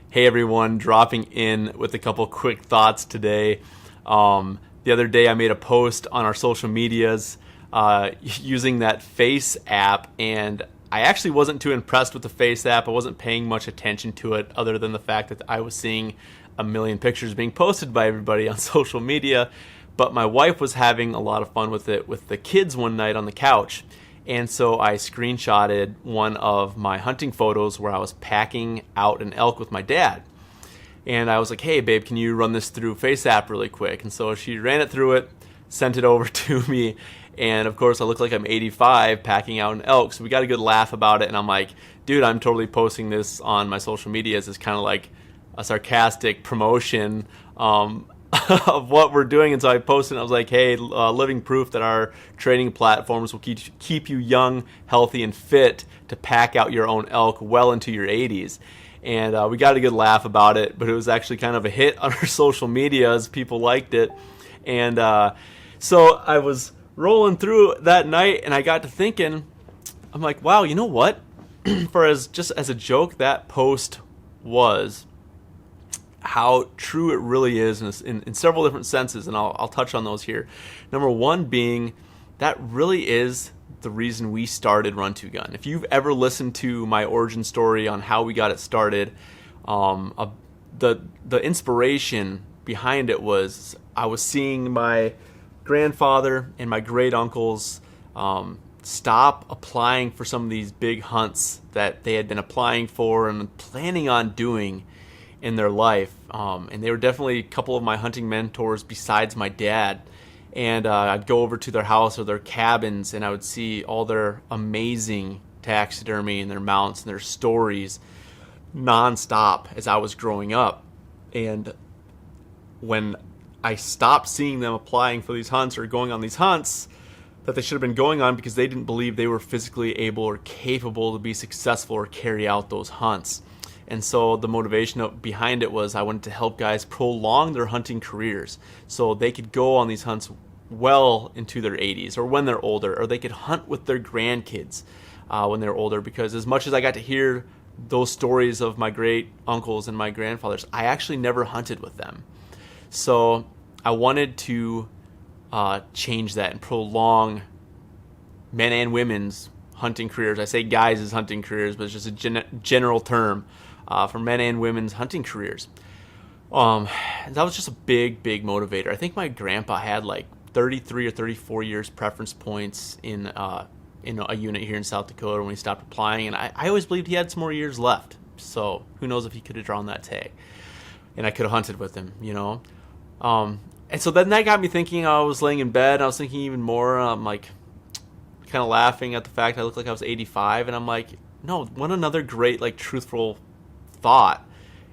Hey everyone, dropping in with a couple quick thoughts today. The other day I made a post on our social medias using that FaceApp, and I actually wasn't too impressed with the FaceApp. I wasn't paying much attention to it other than the fact that I was seeing a million pictures being posted by everybody on social media. But my wife was having a lot of fun with it with the kids one night on the couch. And so I screenshotted one of my hunting photos where I was packing out an elk with my dad. And I was like, hey, babe, can you run this through FaceApp really quick? And so she ran it through it, sent it over to me. And of course, I look like I'm 85 packing out an elk. So we got a good laugh about it. And I'm like, dude, I'm totally posting this on my social media as kind of like a sarcastic promotion of what we're doing. And so I posted and I was like, hey, living proof that our training platforms will keep you young, healthy, and fit to pack out your own elk well into your 80s. And we got a good laugh about it, but it was actually kind of a hit on our social media as people liked it. And so I was rolling through that night and I got to thinking, I'm like, wow, you know what? Just as a joke, that post was how true it really is in several different senses, and I'll touch on those here. Number one being that really is the reason we started Run to Gun. If you've ever listened to my origin story on how we got it started, the inspiration behind it was I was seeing my grandfather and my great uncles stop applying for some of these big hunts that they had been applying for and planning on doing in their life. And they were definitely a couple of my hunting mentors besides my dad. And I'd go over to their house or their cabins and I would see all their amazing taxidermy and their mounts and their stories nonstop as I was growing up. And when I stopped seeing them applying for these hunts or going on these hunts that they should have been going on because they didn't believe they were physically able or capable to be successful or carry out those hunts. And so the motivation behind it was I wanted to help guys prolong their hunting careers so they could go on these hunts well into their 80s or when they're older, or they could hunt with their grandkids when they're older. Because as much as I got to hear those stories of my great uncles and my grandfathers, I actually never hunted with them. So I wanted to change that and prolong men and women's hunting careers. I say guys as hunting careers, but it's just a general term for men and women's hunting careers. That was just a big motivator. I think my grandpa had like 33 or 34 years preference points in a unit here in South Dakota when he stopped applying, and I always believed he had some more years left. So who knows if he could have drawn that tag, and I could have hunted with him, you know. And so then that got me thinking. I was laying in bed, I was thinking even more. I'm like kind of laughing at the fact I looked like I was 85, and I'm like, no, what another great like truthful thought,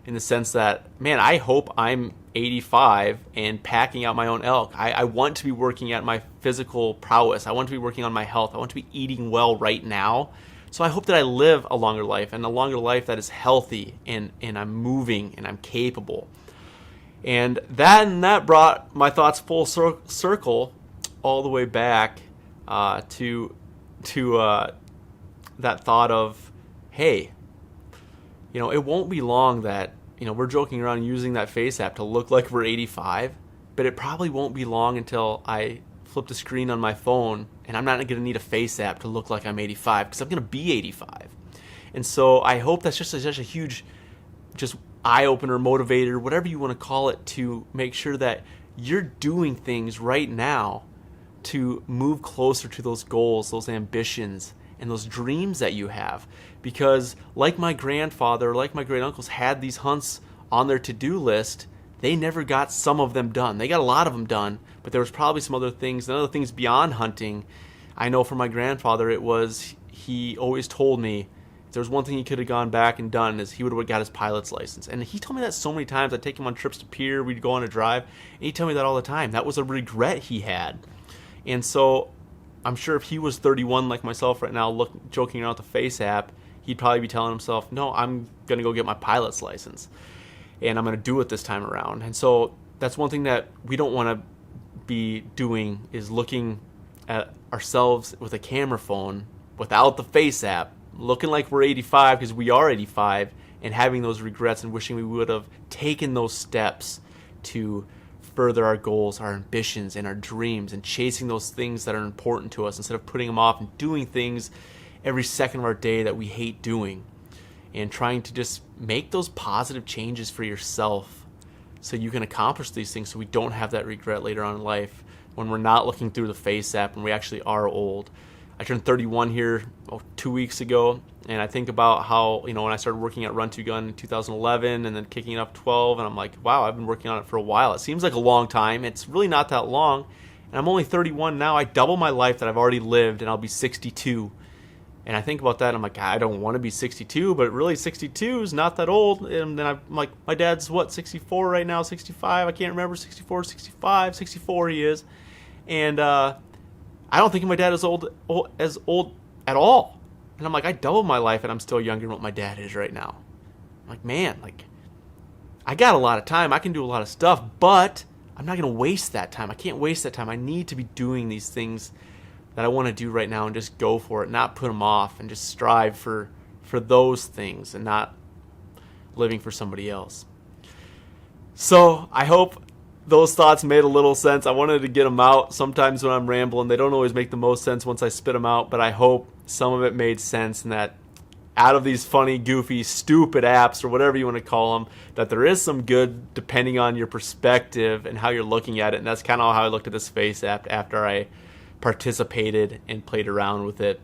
in the sense that, man, I hope I'm 85 and packing out my own elk. I want to be working at my physical prowess. I want to be working on my health. I want to be eating well right now. So I hope that I live a longer life, and a longer life that is healthy, and I'm moving and I'm capable. And that brought my thoughts full circle all the way back to that thought of, hey, you know, it won't be long that, you know, we're joking around using that FaceApp to look like we're 85, but it probably won't be long until I flip the screen on my phone and I'm not going to need a FaceApp to look like I'm 85, because I'm going to be 85. And so I hope that's just such a huge just eye-opener, motivator, whatever you want to call it, to make sure that you're doing things right now to move closer to those goals, those ambitions, and those dreams that you have. Because like my grandfather, like my great uncles had these hunts on their to-do list, they never got some of them done. They got a lot of them done, but there was probably some other things, and other things beyond hunting. I know for my grandfather, it was, he always told me, if there was one thing he could have gone back and done, is he would have got his pilot's license. And he told me that so many times. I'd take him on trips to Pier, we'd go on a drive, and he'd tell me that all the time. That was a regret he had. And so I'm sure if he was 31 like myself right now, joking around with the FaceApp, he'd probably be telling himself, no, I'm going to go get my pilot's license, and I'm going to do it this time around. And so that's one thing that we don't want to be doing, is looking at ourselves with a camera phone without the FaceApp, looking like we're 85, because we are 85, and having those regrets and wishing we would have taken those steps to further our goals, our ambitions, and our dreams, and chasing those things that are important to us instead of putting them off and doing things every second of our day that we hate doing, and trying to just make those positive changes for yourself so you can accomplish these things so we don't have that regret later on in life when we're not looking through the FaceApp and we actually are old. I turned 31 here 2 weeks ago, and I think about how, when I started working at Run to Gun in 2011 and then kicking it up 12, and I'm like, wow, I've been working on it for a while. It seems like a long time. It's really not that long, and I'm only 31 now. I double my life that I've already lived, and I'll be 62. And I think about that, and I'm like, I don't want to be 62, but really 62 is not that old. And then I'm like, my dad's 64 right now, 65, I can't remember, 64, 65, 64 he is. And I don't think of my dad as old at all. And I'm like, I doubled my life and I'm still younger than what my dad is right now. I'm like, man, I got a lot of time, I can do a lot of stuff, but I'm not going to waste that time. I can't waste that time. I need to be doing these things that I want to do right now and just go for it, not put them off, and just strive for those things and not living for somebody else. So I hope those thoughts made a little sense. I wanted to get them out. Sometimes when I'm rambling, they don't always make the most sense once I spit them out, but I hope some of it made sense, and that out of these funny, goofy, stupid apps, or whatever you want to call them, that there is some good depending on your perspective and how you're looking at it. And that's kind of how I looked at this FaceApp after I participated and played around with it.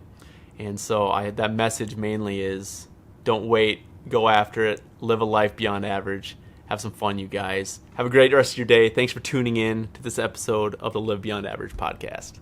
And so that message mainly is, don't wait, go after it, live a life beyond average, have some fun, you guys. Have a great rest of your day. Thanks for tuning in to this episode of the Live Beyond Average podcast.